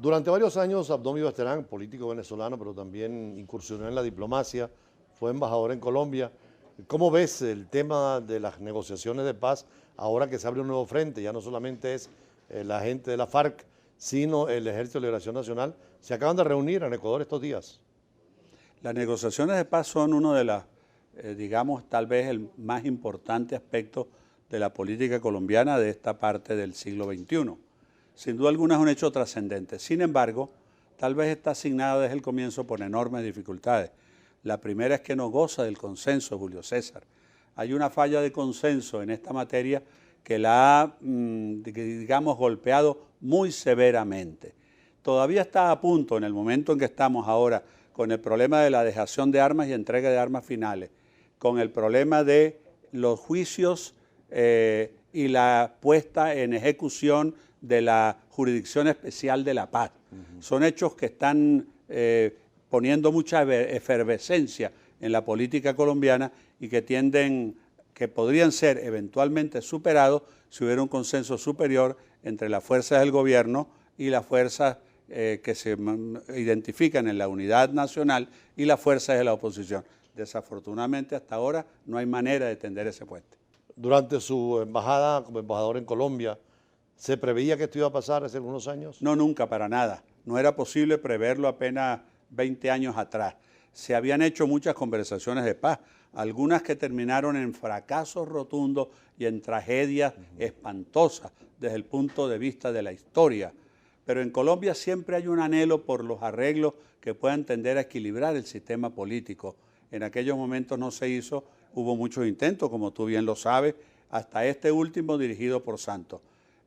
Durante varios años, Abdomio Basterán, político venezolano, pero también incursionó en la diplomacia, fue embajador en Colombia. ¿Cómo ves el tema de las negociaciones de paz ahora que se abre un nuevo frente? Ya no solamente es la gente de la FARC, sino el Ejército de Liberación Nacional. Se acaban de reunir en Ecuador estos días. Las negociaciones de paz son uno de las, digamos, tal vez el más importante aspecto de la política colombiana de esta parte del siglo XXI. Sin duda alguna es un hecho trascendente. Sin embargo, tal vez está asignado desde el comienzo por enormes dificultades. La primera es que no goza del consenso, Julio César. Hay una falla de consenso en esta materia que la ha, digamos, golpeado muy severamente. Todavía está a punto, en el momento en que estamos ahora, con el problema de la dejación de armas y entrega de armas finales, con el problema de los juicios y la puesta en ejecución de la Jurisdicción Especial de la Paz. Son hechos que están poniendo mucha efervescencia en la política colombiana y que podrían ser eventualmente superados si hubiera un consenso superior entre las fuerzas del gobierno y las fuerzas que se identifican en la unidad nacional y las fuerzas de la oposición. Desafortunadamente hasta ahora no hay manera de tender ese puente. Durante su embajada como embajador en Colombia, ¿se preveía que esto iba a pasar hace algunos años? No, nunca, para nada. No era posible preverlo apenas 20 años atrás. Se habían hecho muchas conversaciones de paz, algunas que terminaron en fracasos rotundos y en tragedias espantosas desde el punto de vista de la historia. Pero en Colombia siempre hay un anhelo por los arreglos que puedan tender a equilibrar el sistema político. En aquellos momentos no se hizo, hubo muchos intentos, como tú bien lo sabes, hasta este último dirigido por Santos.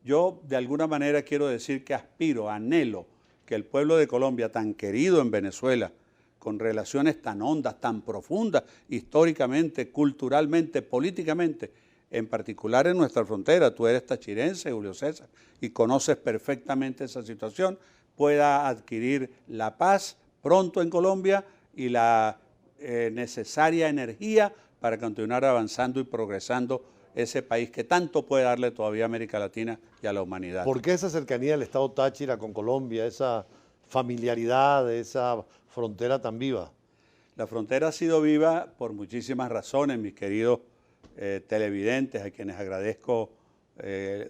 Yo de alguna manera quiero decir que aspiro, anhelo que el pueblo de Colombia, tan querido en Venezuela, con relaciones tan hondas, tan profundas, históricamente, culturalmente, políticamente, en particular en nuestra frontera, tú eres tachirense, Julio César, y conoces perfectamente esa situación, pueda adquirir la paz pronto en Colombia y la necesaria energía para continuar avanzando y progresando ese país que tanto puede darle todavía a América Latina y a la humanidad. ¿Por qué esa cercanía del Estado Táchira con Colombia, esa familiaridad, esa frontera tan viva? La frontera ha sido viva por muchísimas razones, mis queridos televidentes, a quienes agradezco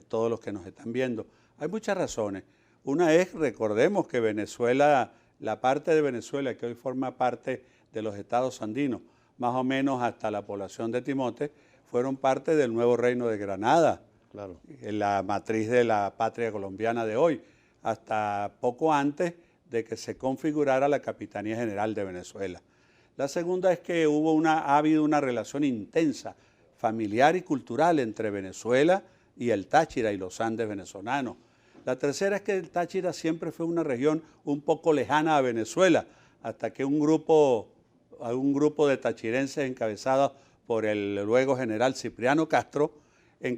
todos los que nos están viendo. Hay muchas razones. Una es, recordemos que Venezuela, la parte de Venezuela que hoy forma parte de los estados andinos, más o menos hasta la población de Timote, fueron parte del nuevo reino de Granada, claro, la matriz de la patria colombiana de hoy, hasta poco antes de que se configurara la Capitanía General de Venezuela. La segunda es que ha habido una relación intensa, familiar y cultural entre Venezuela y el Táchira y los Andes venezolanos. La tercera es que el Táchira siempre fue una región un poco lejana a Venezuela, hasta que un grupo de tachirenses encabezados por el luego general Cipriano Castro,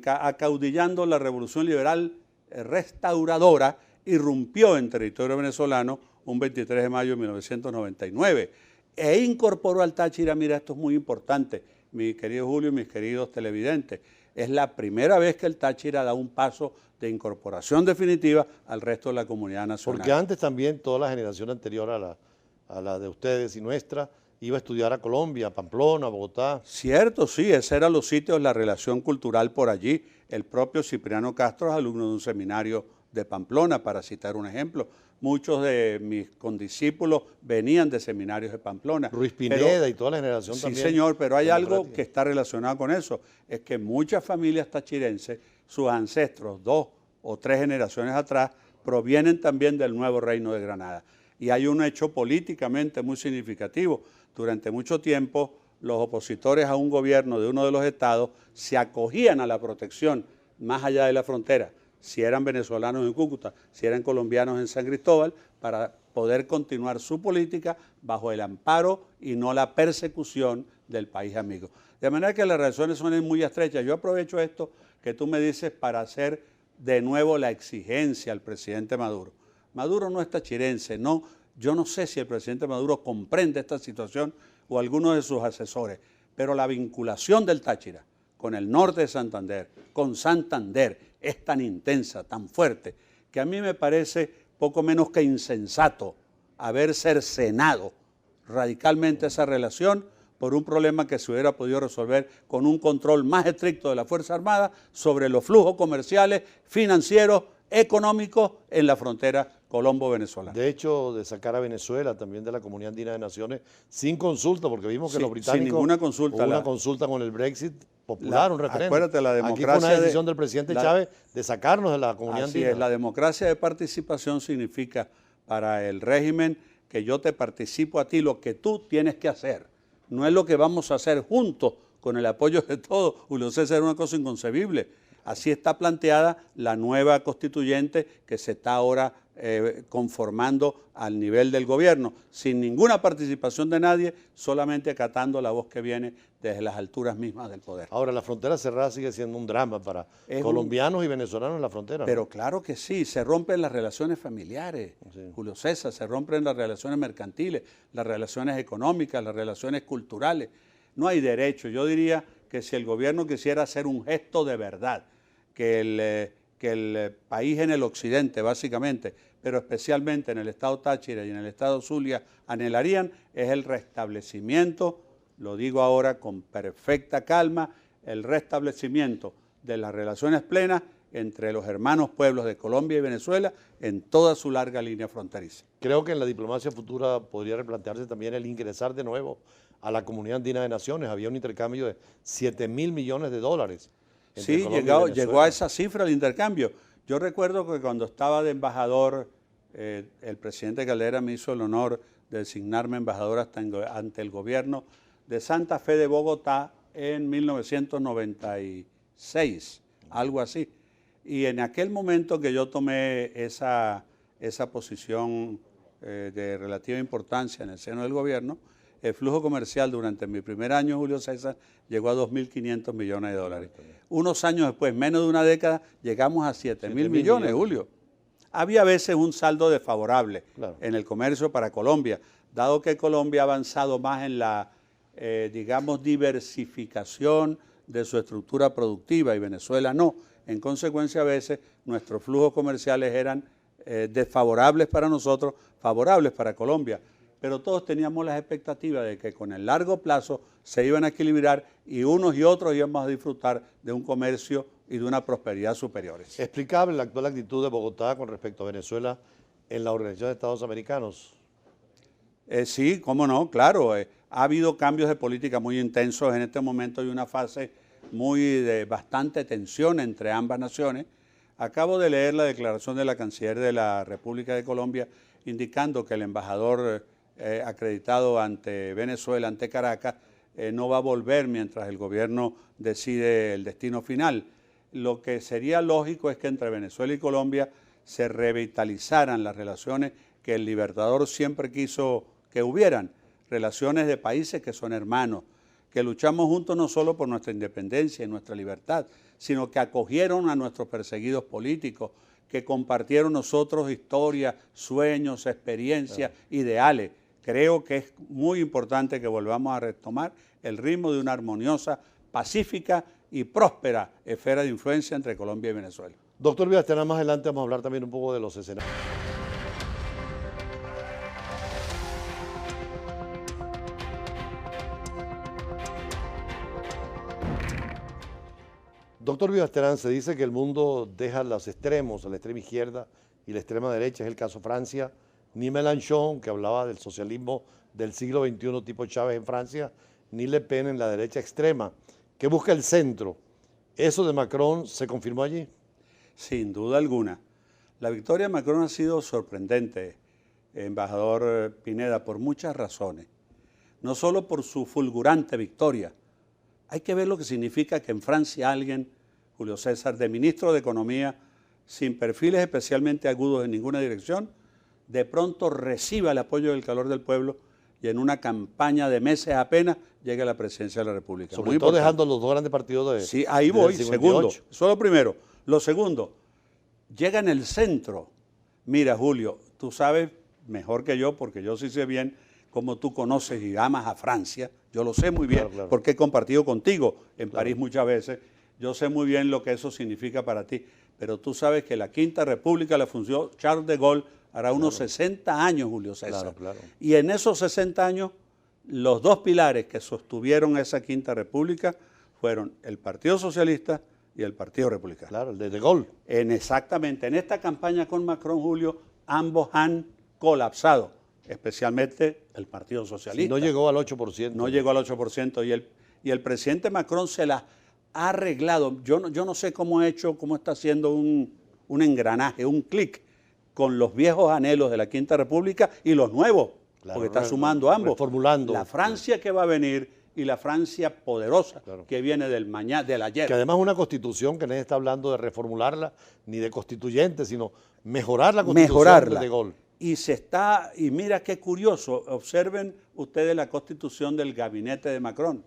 acaudillando la revolución liberal restauradora, irrumpió en territorio venezolano un 23 de mayo de 1999 e incorporó al Táchira. Mira, esto es muy importante, mi querido Julio y mis queridos televidentes. Es la primera vez que el Táchira da un paso de incorporación definitiva al resto de la comunidad nacional. Porque antes también toda la generación anterior a la de ustedes y nuestra iba a estudiar a Colombia, a Pamplona, a Bogotá. Cierto, sí, ese eran los sitios, la relación cultural por allí. El propio Cipriano Castro es alumno de un seminario de Pamplona, para citar un ejemplo. Muchos de mis condiscípulos venían de seminarios de Pamplona. Ruiz Pineda y toda la generación sí, también. Sí, señor, pero hay algo que está relacionado con eso. Es que muchas familias tachirenses, sus ancestros, 2 o 3 generaciones atrás, provienen también del nuevo reino de Granada. Y hay un hecho políticamente muy significativo. Durante mucho tiempo, los opositores a un gobierno de uno de los estados se acogían a la protección más allá de la frontera, si eran venezolanos en Cúcuta, si eran colombianos en San Cristóbal, para poder continuar su política bajo el amparo y no la persecución del país amigo. De manera que las relaciones son muy estrechas. Yo aprovecho esto que tú me dices para hacer de nuevo la exigencia al presidente Maduro. Maduro no es tachirense, no. Yo no sé si el presidente Maduro comprende esta situación o alguno de sus asesores, pero la vinculación del Táchira con el norte de Santander, con Santander, es tan intensa, tan fuerte, que a mí me parece poco menos que insensato haber cercenado radicalmente esa relación por un problema que se hubiera podido resolver con un control más estricto de la Fuerza Armada sobre los flujos comerciales, financieros, económicos en la frontera colombo-venezolana. De hecho, de sacar a Venezuela también de la Comunidad Andina de Naciones sin consulta, porque vimos que los británicos... Sin ninguna consulta. Hubo una consulta con el Brexit popular, un referéndum. Acuérdate, la democracia... Aquí fue una decisión del presidente Chávez de sacarnos de la Comunidad Andina. La democracia de participación significa para el régimen que yo te participo a ti lo que tú tienes que hacer. No es lo que vamos a hacer juntos con el apoyo de todos. Julio César, es una cosa inconcebible. Así está planteada la nueva constituyente que se está ahora conformando al nivel del gobierno, sin ninguna participación de nadie, solamente acatando la voz que viene desde las alturas mismas del poder. Ahora, la frontera cerrada sigue siendo un drama para colombianos y venezolanos en la frontera, ¿no? Pero claro que sí, se rompen las relaciones familiares, sí. Julio César, se rompen las relaciones mercantiles, las relaciones económicas, las relaciones culturales. No hay derecho. Yo diría que si el gobierno quisiera hacer un gesto de verdad, que el país en el occidente, básicamente, pero especialmente en el estado Táchira y en el estado Zulia, anhelarían, es el restablecimiento, lo digo ahora con perfecta calma, el restablecimiento de las relaciones plenas entre los hermanos pueblos de Colombia y Venezuela en toda su larga línea fronteriza. Creo que en la diplomacia futura podría replantearse también el ingresar de nuevo a la Comunidad Andina de Naciones. Había un intercambio de 7.000 millones de dólares. Sí, llegó a esa cifra el intercambio. Yo recuerdo que cuando estaba de embajador, el presidente Caldera me hizo el honor de designarme embajador ante el gobierno de Santa Fe de Bogotá en 1996, algo así. Y en aquel momento que yo tomé esa posición de relativa importancia en el seno del gobierno, el flujo comercial durante mi primer año, Julio César, llegó a 2.500 millones de dólares. Unos años después, menos de una década, llegamos a 7.000 millones, Julio. Había a veces un saldo desfavorable en el comercio para Colombia, dado que Colombia ha avanzado más en la, digamos, diversificación de su estructura productiva y Venezuela no. En consecuencia, a veces nuestros flujos comerciales eran desfavorables para nosotros, favorables para Colombia. Pero todos teníamos las expectativas de que con el largo plazo se iban a equilibrar y unos y otros íbamos a disfrutar de un comercio y de una prosperidad superiores. ¿Explicable la actual actitud de Bogotá con respecto a Venezuela en la Organización de Estados Americanos? Sí, cómo no, claro. Ha habido cambios de política muy intensos. En este momento hay una fase de bastante tensión entre ambas naciones. Acabo de leer la declaración de la canciller de la República de Colombia indicando que el embajador acreditado ante Venezuela, ante Caracas, no va a volver mientras el gobierno decide el destino final. Lo que sería lógico es que entre Venezuela y Colombia se revitalizaran las relaciones que el Libertador siempre quiso que hubieran, relaciones de países que son hermanos, que luchamos juntos no solo por nuestra independencia y nuestra libertad, sino que acogieron a nuestros perseguidos políticos, que compartieron nosotros historias, sueños, experiencias, ideales. Creo que es muy importante que volvamos a retomar el ritmo de una armoniosa, pacífica y próspera esfera de influencia entre Colombia y Venezuela. Doctor Villasterán, más adelante vamos a hablar también un poco de los escenarios. Doctor Villasterán, se dice que el mundo deja los extremos, la extrema izquierda y la extrema derecha, es el caso Francia, ni Mélenchon, que hablaba del socialismo del siglo XXI tipo Chávez en Francia, ni Le Pen en la derecha extrema, que busca el centro. ¿Eso de Macron se confirmó allí? Sin duda alguna. La victoria de Macron ha sido sorprendente, embajador Pineda, por muchas razones. No solo por su fulgurante victoria. Hay que ver lo que significa que en Francia alguien, Julio César, de ministro de Economía, sin perfiles especialmente agudos en ninguna dirección, de pronto reciba el apoyo del calor del pueblo y en una campaña de meses apenas llega a la presidencia de la República. Sobre todo dejando los dos grandes partidos de... Sí, ahí voy, segundo. Eso es lo primero. Lo segundo, llega en el centro. Mira, Julio, tú sabes mejor que yo, porque yo sí sé bien cómo tú conoces y amas a Francia. Yo lo sé muy bien, porque he compartido contigo en París muchas veces. Yo sé muy bien lo que eso significa para ti. pero tú sabes que la Quinta República la funcionó Charles de Gaulle hará unos 60 años, Julio César. Claro. Y en esos 60 años, los dos pilares que sostuvieron esa Quinta República fueron el Partido Socialista y el Partido Republicano. Claro, el de Gaulle. Exactamente. En esta campaña con Macron, Julio, ambos han colapsado, especialmente el Partido Socialista. Sí, no llegó al 8%. No llegó al 8%. Y el presidente Macron se las ha arreglado. Yo no sé cómo ha hecho, cómo está haciendo un engranaje, un clic con los viejos anhelos de la Quinta República y los nuevos, claro, porque está sumando ambos. Reformulando. La Francia que va a venir y la Francia poderosa que viene del ayer. Que además es una constitución que nadie está hablando de reformularla ni de constituyente, sino mejorar la constitución de Gaulle. Y mira qué curioso, observen ustedes la constitución del gabinete de Macron.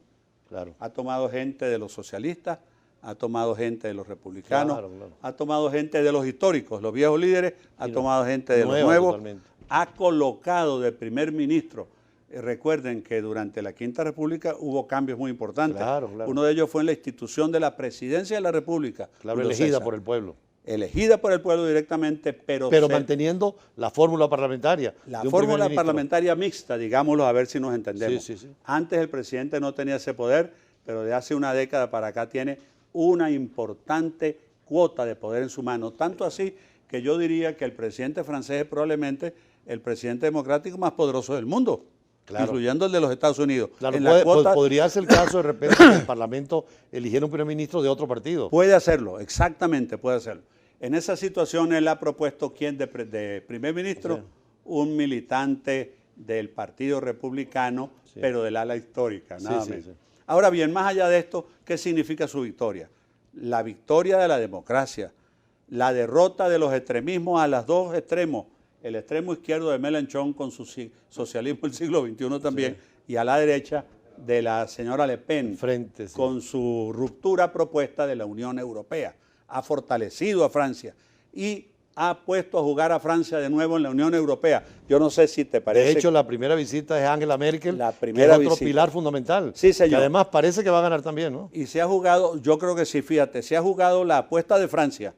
Claro. Ha tomado gente de los socialistas, ha tomado gente de los republicanos, claro. ha tomado gente de los históricos, los viejos líderes, ha tomado gente de los nuevos, totalmente. Ha colocado de primer ministro. Recuerden que durante la Quinta República hubo cambios muy importantes. Claro. Uno de ellos fue en la institución de la presidencia de la República. Claro, elegida por el pueblo. Elegida por el pueblo directamente, pero manteniendo la fórmula parlamentaria. La fórmula parlamentaria mixta, digámoslo, a ver si nos entendemos. Sí. Antes el presidente no tenía ese poder, pero de hace una década para acá tiene una importante cuota de poder en su mano. Tanto así que yo diría que el presidente francés es probablemente el presidente democrático más poderoso del mundo, incluyendo el de los Estados Unidos. Claro, podría ser el caso de repente que el Parlamento eligiera un primer ministro de otro partido. Puede hacerlo, exactamente, puede hacerlo. En esa situación él ha propuesto ¿quién de primer ministro? Sí. Un militante del Partido Republicano, pero del ala histórica, nada menos. Sí. Ahora bien, más allá de esto, ¿qué significa su victoria? La victoria de la democracia, la derrota de los extremismos a los dos extremos, el extremo izquierdo de Mélenchon con su socialismo del siglo XXI también, y a la derecha de la señora Le Pen, con su ruptura propuesta de la Unión Europea. Ha fortalecido a Francia y ha puesto a jugar a Francia de nuevo en la Unión Europea. Yo no sé si te parece. De hecho, la primera visita es Angela Merkel, que es otro pilar fundamental. Sí, señor. Que además parece que va a ganar también, ¿no? Y se ha jugado, yo creo que sí, fíjate, se ha jugado la apuesta de Francia.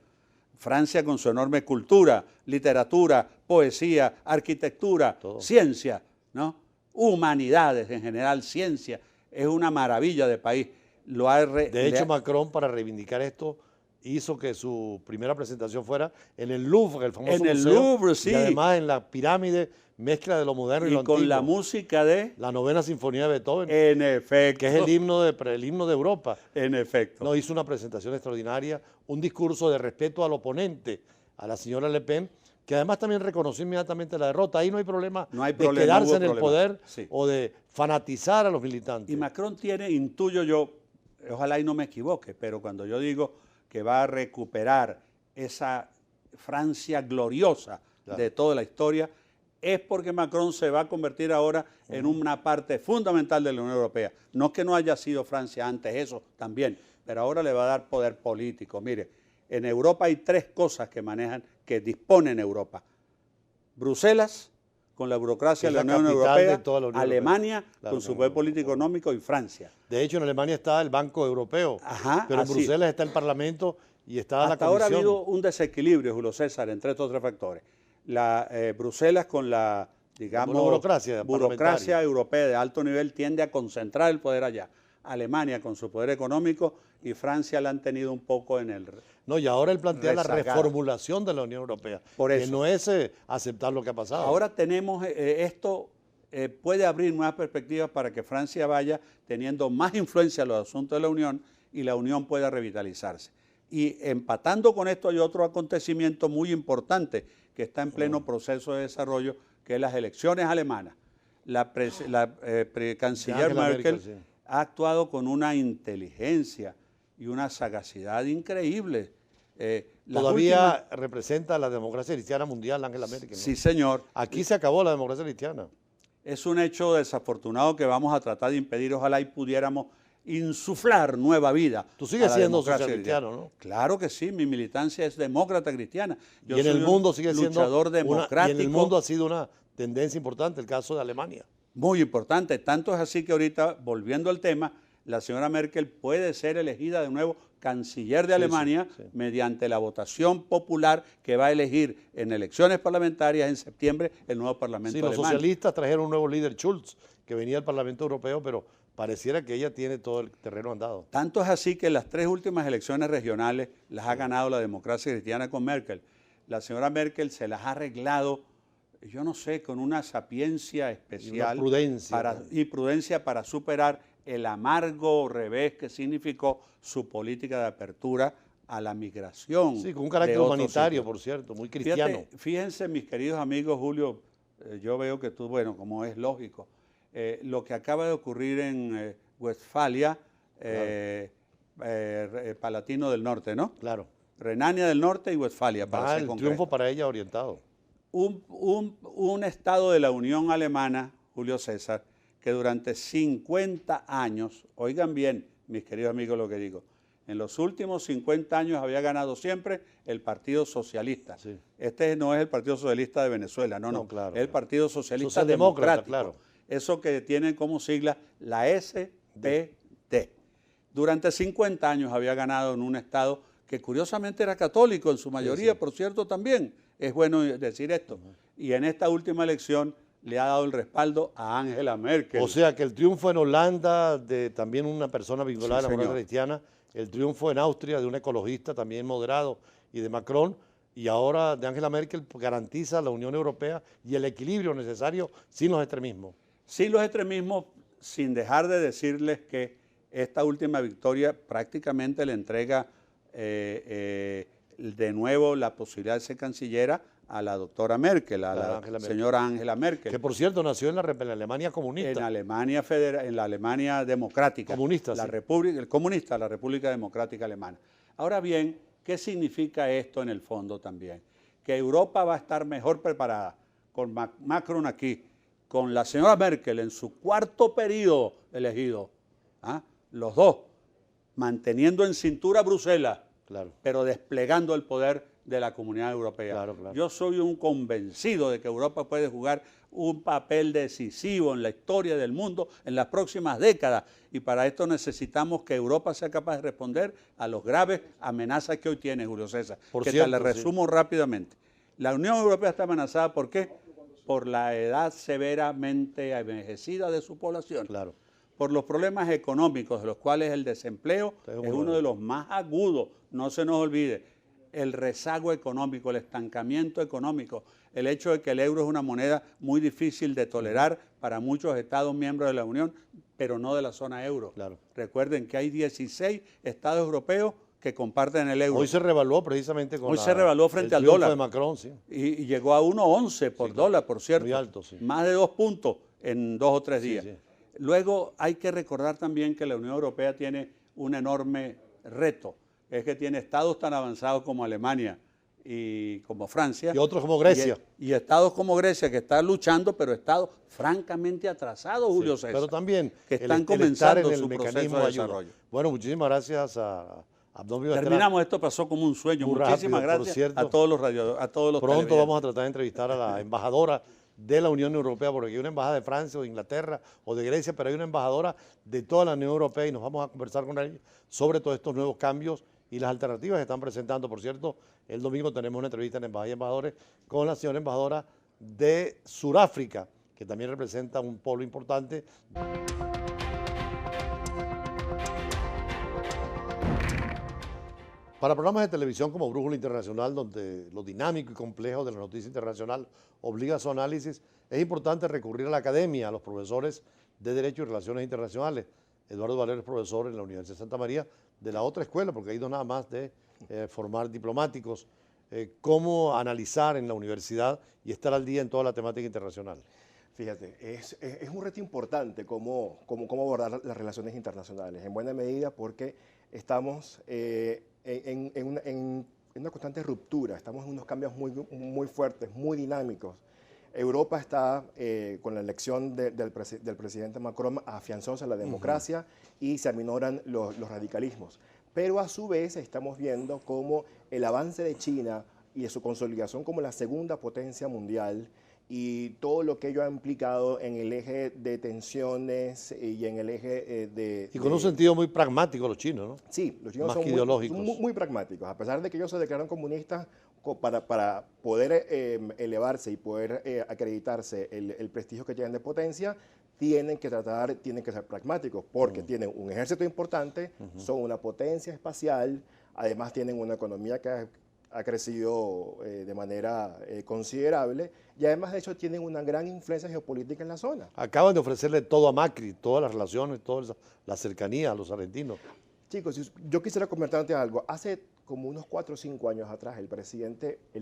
Francia con su enorme cultura, literatura, poesía, arquitectura, ciencia, ¿no? Humanidades en general, ciencia. Es una maravilla de país. De hecho, Macron, para reivindicar esto, hizo que su primera presentación fuera en el Louvre, el famoso museo. En el Louvre, sí. Y además en la pirámide, mezcla de lo moderno y lo antiguo. Y con la música de... La novena sinfonía de Beethoven. En efecto. Que es el himno de Europa. En efecto. No, hizo una presentación extraordinaria, un discurso de respeto al oponente, a la señora Le Pen, que además también reconoció inmediatamente la derrota. Ahí no hay problema, de quedarse en el poder o de fanatizar a los militantes. Y Macron tiene, intuyo yo, ojalá y no me equivoque, pero cuando yo digo que va a recuperar esa Francia gloriosa de toda la historia, es porque Macron se va a convertir ahora en una parte fundamental de la Unión Europea. No es que no haya sido Francia antes, eso también, pero ahora le va a dar poder político. Mire, en Europa hay tres cosas que disponen Europa. Bruselas, con la burocracia de la Unión Europea, Alemania, con su poder político económico, y Francia. De hecho, en Alemania está el Banco Europeo, pero en Bruselas está el Parlamento y está la Comisión. Hasta ahora ha habido un desequilibrio, Julio César, entre estos tres factores. Bruselas con la, digamos, burocracia europea de alto nivel tiende a concentrar el poder allá. Alemania con su poder económico y Francia la han tenido un poco en el... No, y ahora él plantea la reformulación de la Unión Europea, que no es aceptar lo que ha pasado. Ahora tenemos esto, puede abrir nuevas perspectivas para que Francia vaya teniendo más influencia en los asuntos de la Unión y la Unión pueda revitalizarse. Y empatando con esto hay otro acontecimiento muy importante que está en pleno proceso de desarrollo, que es las elecciones alemanas. La canciller Merkel ha actuado con una inteligencia y una sagacidad increíble. Todavía representa la democracia cristiana mundial, Angela Merkel, ¿no? Sí, señor. Aquí se acabó la democracia cristiana. Es un hecho desafortunado que vamos a tratar de impedir. Ojalá y pudiéramos insuflar nueva vida. Tú sigues siendo social cristiano, ¿no? Claro que sí, mi militancia es demócrata cristiana. Yo soy en el mundo sigue siendo luchador democrático. Y en el mundo ha sido una tendencia importante, el caso de Alemania. Muy importante, tanto es así que ahorita, volviendo al tema, la señora Merkel puede ser elegida de nuevo canciller de Alemania mediante la votación popular que va a elegir en elecciones parlamentarias en septiembre el nuevo Parlamento alemán. Los socialistas trajeron un nuevo líder, Schulz, que venía del Parlamento Europeo, pero pareciera que ella tiene todo el terreno andado. Tanto es así que las 3 últimas elecciones regionales las ha ganado la democracia cristiana con Merkel. La señora Merkel se las ha arreglado, yo no sé, con una sapiencia especial y prudencia para superar el amargo revés que significó su política de apertura a la migración. Sí, con un carácter humanitario, por cierto, muy cristiano. Fíjense, mis queridos amigos, Julio, yo veo que tú, bueno, como es lógico, lo que acaba de ocurrir en Westfalia, Palatino del Norte, ¿no? Claro. Renania del Norte y Westfalia, para ser el concreto. triunfo para ella orientado. Un estado de la Unión Alemana, Julio César, que durante 50 años, oigan bien, mis queridos amigos, lo que digo, en los últimos 50 años había ganado siempre el Partido Socialista. Sí. Este no es el Partido Socialista de Venezuela, no, claro, es el Partido Socialista Democrático. Claro. Eso que tiene como sigla la SPD. Durante 50 años había ganado en un estado que curiosamente era católico en su mayoría, por cierto, también. Es bueno decir esto. Y en esta última elección le ha dado el respaldo a Angela Merkel. O sea que el triunfo en Holanda de también una persona vinculada a la democracia cristiana, el triunfo en Austria de un ecologista también moderado y de Macron, y ahora de Angela Merkel garantiza la Unión Europea y el equilibrio necesario sin los extremismos. Sin los extremismos, sin dejar de decirles que esta última victoria prácticamente le entrega de nuevo la posibilidad de ser cancillera a la doctora Merkel, a la señora Angela Merkel. Que por cierto nació en la Alemania comunista. En Alemania en la Alemania democrática. Comunista, la República, la República Democrática Alemana. Ahora bien, ¿qué significa esto en el fondo también? Que Europa va a estar mejor preparada con Macron aquí, con la señora Merkel en su 4º periodo elegido, los dos, manteniendo en cintura a Bruselas, pero desplegando el poder de la Comunidad Europea. Yo soy un convencido de que Europa puede jugar un papel decisivo en la historia del mundo en las próximas décadas, y para esto necesitamos que Europa sea capaz de responder a los graves amenazas que hoy tiene, Julio César. Le resumo rápidamente. La Unión Europea está amenazada, ¿por qué? Por la edad severamente envejecida de su población. Por los problemas económicos, de los cuales el desempleo es uno de los más agudos, no se nos olvide. El rezago económico, el estancamiento económico, el hecho de que el euro es una moneda muy difícil de tolerar para muchos Estados miembros de la Unión, pero no de la zona euro. Recuerden que hay 16 Estados europeos que comparten el euro. Hoy se revaluó precisamente con se revaluó frente al dólar. De Macron, y llegó a 1,11 por dólar, por cierto. Muy alto, Más de 2 puntos en 2 o 3 días. Luego hay que recordar también que la Unión Europea tiene un enorme reto. Es que tiene estados tan avanzados como Alemania y como Francia. Y otros como Grecia. Y estados como Grecia que están luchando, pero estados francamente atrasados, Julio César. Pero también que están comenzando en el su mecanismo proceso de desarrollo. Bueno, muchísimas gracias a Abdón Villaterán. Terminamos, esto pasó como un sueño. Muchísimas gracias a todos los Pronto vamos a tratar de entrevistar a la embajadora de la Unión Europea, porque hay una embajada de Francia o de Inglaterra o de Grecia, pero hay una embajadora de toda la Unión Europea y nos vamos a conversar con ella sobre todos estos nuevos cambios y las alternativas que están presentando. Por cierto, el domingo tenemos una entrevista en Embajada y Embajadores con la señora embajadora de Sudáfrica, que también representa un polo importante. Para programas de televisión como Brújula Internacional, donde lo dinámico y complejo de la noticia internacional obliga a su análisis, es importante recurrir a la academia, a los profesores de Derecho y Relaciones Internacionales. Eduardo Valero es profesor en la Universidad de Santa María, de la otra escuela, porque ha ido nada más de formar diplomáticos. ¿Cómo analizar en la universidad y estar al día en toda la temática internacional? Fíjate, es un reto importante cómo abordar las relaciones internacionales, en buena medida porque estamos en una constante ruptura, estamos en unos cambios muy fuertes, muy dinámicos. Europa está, con la elección del presidente Macron, afianzándose a la democracia y se aminoran los radicalismos. Pero a su vez estamos viendo cómo el avance de China y de su consolidación como la segunda potencia mundial y todo lo que ello ha implicado en el eje de tensiones y en el eje Y con un sentido muy pragmático los chinos, ¿no? Sí, los chinos Más son que ideológicos. muy pragmáticos. A pesar de que ellos se declaran comunistas, para poder elevarse y poder acreditarse el prestigio que tienen de potencia, tienen que ser pragmáticos, porque tienen un ejército importante, son una potencia espacial, además tienen una economía que ha crecido de manera considerable y además de hecho tienen una gran influencia geopolítica en la zona. Acaban de ofrecerle todo a Macri, todas las relaciones, toda la cercanía a los argentinos. Chicos, yo quisiera comentarte algo. Hace como unos 4 o 5 años atrás, el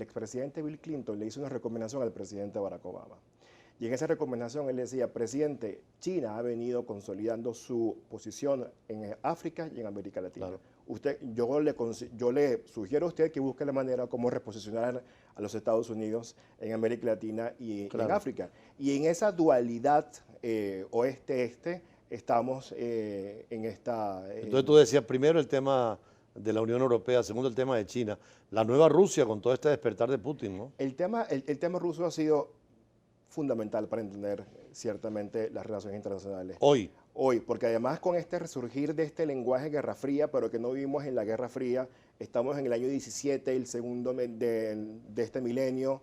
expresidente Bill Clinton le hizo una recomendación al presidente Barack Obama. Y en esa recomendación él decía, presidente, China ha venido consolidando su posición en África y en América Latina. Claro. Yo le sugiero a usted que busque la manera como reposicionar a los Estados Unidos en América Latina y en África. Y en esa dualidad oeste-este estamos en esta... Entonces tú decías primero el tema de la Unión Europea, segundo el tema de China, la nueva Rusia con todo este despertar de Putin, ¿no? El tema ruso ha sido fundamental para entender ciertamente las relaciones internacionales. Hoy, porque además con este resurgir de este lenguaje Guerra Fría, pero que no vivimos en la Guerra Fría, estamos en el año 17, el segundo de este milenio,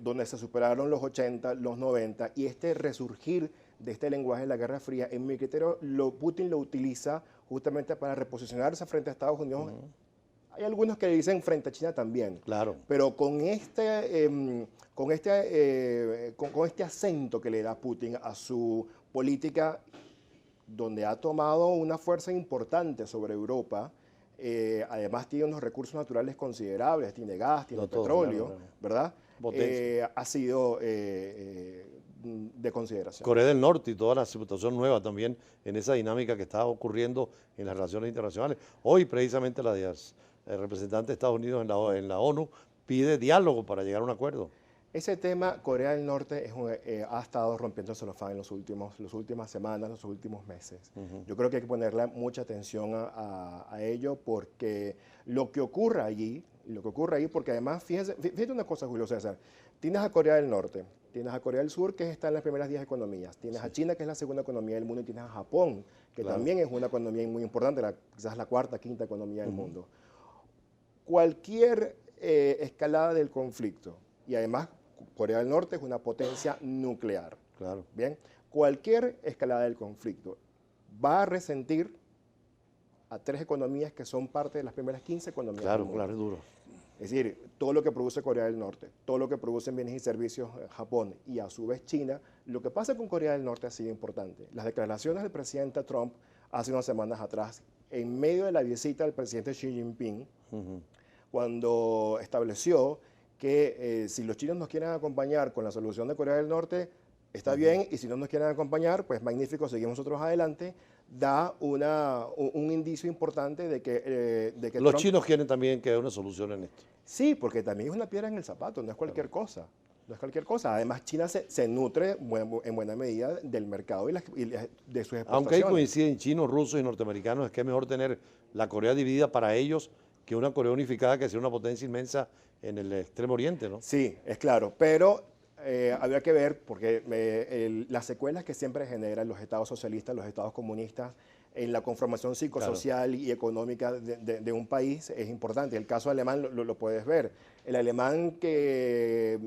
donde se superaron los 80, los 90, y este resurgir de este lenguaje de la Guerra Fría, en mi criterio, Putin lo utiliza justamente para reposicionarse frente a Estados Unidos. Hay algunos que le dicen frente a China también. Claro. Pero con este acento que le da Putin a su política, donde ha tomado una fuerza importante sobre Europa, además tiene unos recursos naturales considerables, tiene gas, tiene petróleo, ¿verdad? Ha sido de consideración. Corea del Norte y toda la situación nueva también en esa dinámica que está ocurriendo en las relaciones internacionales. Hoy precisamente el representante de Estados Unidos en la ONU pide diálogo para llegar a un acuerdo. Ese tema, Corea del Norte, ha estado rompiendo el celofán en las últimas semanas, los últimos meses. Yo creo que hay que ponerle mucha atención a ello, porque lo que ocurre allí, porque además, fíjate una cosa, Julio César, tienes a Corea del Norte, tienes a Corea del Sur, que está en las primeras 10 economías, tienes a China, que es la segunda economía del mundo, y tienes a Japón, que también es una economía muy importante, quizás la cuarta, quinta economía del mundo. Cualquier escalada del conflicto, y además Corea del Norte es una potencia nuclear. Claro. Bien, cualquier escalada del conflicto va a resentir a 3 economías que son parte de las primeras 15 economías del mundo. Claro, es duro. Es decir, todo lo que produce Corea del Norte, todo lo que producen bienes y servicios Japón y a su vez China, lo que pasa con Corea del Norte ha sido importante. Las declaraciones del presidente Trump hace unas semanas atrás, en medio de la visita del presidente Xi Jinping, cuando estableció que si los chinos nos quieren acompañar con la solución de Corea del Norte, está bien, y si no nos quieren acompañar, pues magnífico, seguimos nosotros adelante, da un indicio importante de que los Trump, chinos quieren también que haya una solución en esto. Sí, porque también es una piedra en el zapato, no es cualquier cosa. No es cualquier cosa. Además, China se nutre en buena medida del mercado y de sus exportaciones. Aunque ahí coinciden chinos, rusos y norteamericanos, es que es mejor tener la Corea dividida para ellos que una Corea unificada que sea una potencia inmensa en el Extremo Oriente, ¿no? Sí, es claro, pero habría que ver, porque las secuelas que siempre generan los estados socialistas, los estados comunistas, en la conformación psicosocial y económica de un país es importante. El caso alemán lo puedes ver. El alemán que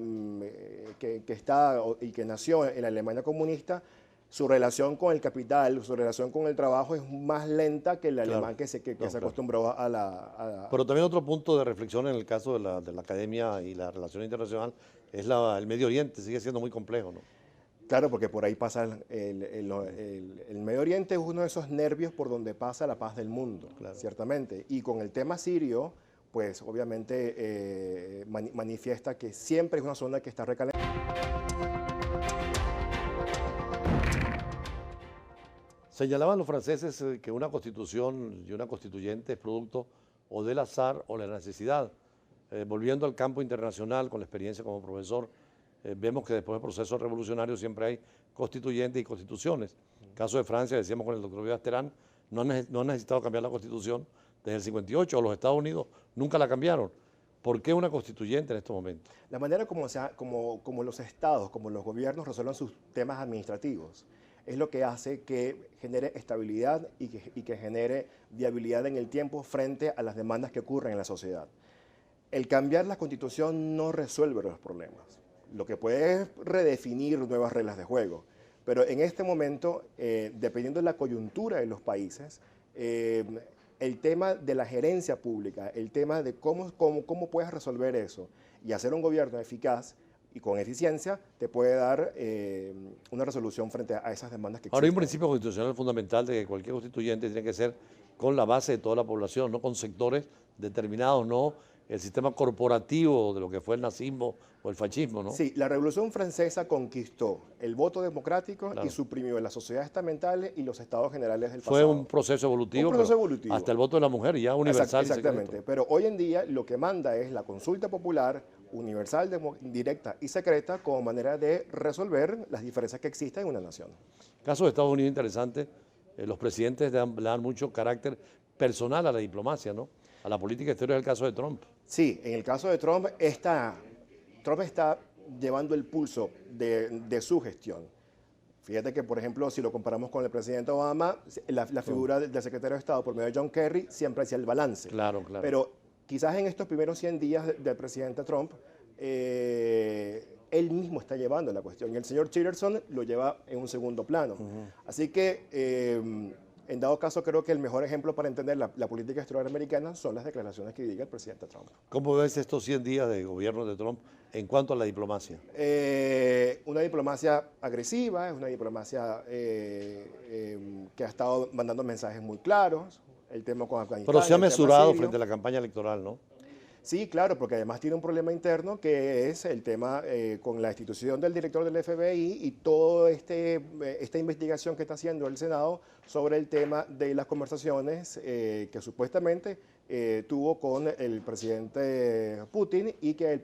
está y que nació en la Alemania comunista, su relación con el capital, su relación con el trabajo es más lenta que el alemán que se acostumbró a la... Pero también otro punto de reflexión en el caso de la academia y la relación internacional es el Medio Oriente, sigue siendo muy complejo, ¿no? Claro, porque por ahí pasa el Medio Oriente, es uno de esos nervios por donde pasa la paz del mundo, ciertamente. Y con el tema sirio, pues obviamente manifiesta que siempre es una zona que está recalentada. Señalaban los franceses que una constitución y una constituyente es producto o del azar o la necesidad. Volviendo al campo internacional, con la experiencia como profesor, vemos que después del proceso revolucionario siempre hay constituyentes y constituciones. En el caso de Francia, decíamos con el doctor Vivas Terán, no han necesitado cambiar la constitución desde el 58, o los Estados Unidos nunca la cambiaron. ¿Por qué una constituyente en estos momentos? La manera como los estados, como los gobiernos resuelvan sus temas administrativos, es lo que hace que genere estabilidad y que genere viabilidad en el tiempo frente a las demandas que ocurren en la sociedad. El cambiar la constitución no resuelve los problemas. Lo que puede es redefinir nuevas reglas de juego. Pero en este momento, dependiendo de la coyuntura de los países, el tema de la gerencia pública, el tema de cómo puedes resolver eso y hacer un gobierno eficaz y con eficiencia, te puede dar una resolución frente a esas demandas que existen. Ahora hay un principio constitucional fundamental de que cualquier constituyente tiene que ser con la base de toda la población, no con sectores determinados, no el sistema corporativo de lo que fue el nazismo o el fascismo, ¿no? Sí, la Revolución Francesa conquistó el voto democrático Claro. y suprimió las sociedades estamentales y los estados generales del Fue pasado. un proceso evolutivo, Un proceso pero evolutivo. hasta el voto de la mujer ya universal. y Exactamente, secreto. pero hoy en día lo que manda es la consulta popular universal, directa y secreta como manera de resolver las diferencias que existen en una nación. Caso de Estados Unidos interesante, los presidentes le dan mucho carácter personal a la diplomacia, ¿no? A la política exterior, el caso de Trump. Sí, en el caso de Trump está llevando el pulso de su gestión. Fíjate que, por ejemplo, si lo comparamos con el presidente Obama, la figura del secretario de Estado por medio de John Kerry siempre hacía el balance. Claro, claro. Pero quizás en estos primeros 100 días del presidente Trump, él mismo está llevando la cuestión. Y el señor Tillerson lo lleva en un segundo plano. Así que, en dado caso, creo que el mejor ejemplo para entender la política exterior americana son las declaraciones que diga el presidente Trump. ¿Cómo ves estos 100 días de gobierno de Trump en cuanto a la diplomacia? Una diplomacia agresiva, es una diplomacia que ha estado mandando mensajes muy claros, el tema con Afganistán. Pero se ha el tema mesurado sirio. frente a la campaña electoral, ¿no? Sí, claro, porque además tiene un problema interno que es el tema con la institución del director del FBI y toda esta investigación que está haciendo el Senado sobre el tema de las conversaciones que supuestamente tuvo con el presidente Putin y que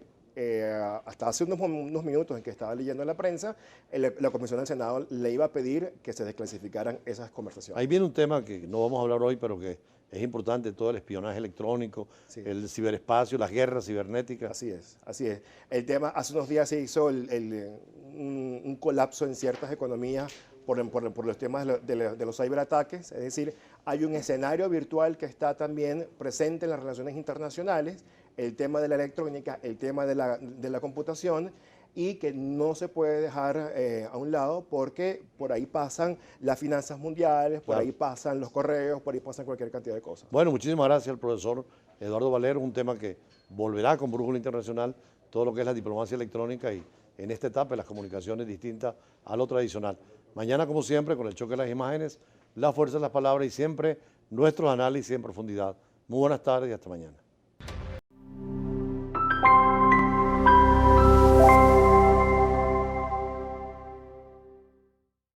hasta hace unos minutos en que estaba leyendo en la prensa, la Comisión del Senado le iba a pedir que se desclasificaran esas conversaciones. Ahí viene un tema que no vamos a hablar hoy, pero que es importante, todo el espionaje electrónico, Sí. el ciberespacio, las guerras cibernéticas. Así es, así es. El tema, hace unos días se hizo un colapso en ciertas economías por los temas de los ciberataques, es decir, hay un escenario virtual que está también presente en las relaciones internacionales, el tema de la electrónica, el tema de la computación, y que no se puede dejar a un lado porque por ahí pasan las finanzas mundiales, por Claro. ahí pasan los correos, por ahí pasan cualquier cantidad de cosas. Bueno, muchísimas gracias al profesor Eduardo Valero, un tema que volverá con Brújula Internacional, todo lo que es la diplomacia electrónica y en esta etapa las comunicaciones distintas a lo tradicional. Mañana, como siempre, con el choque de las imágenes, la fuerza de las palabras y siempre nuestros análisis en profundidad. Muy buenas tardes y hasta mañana.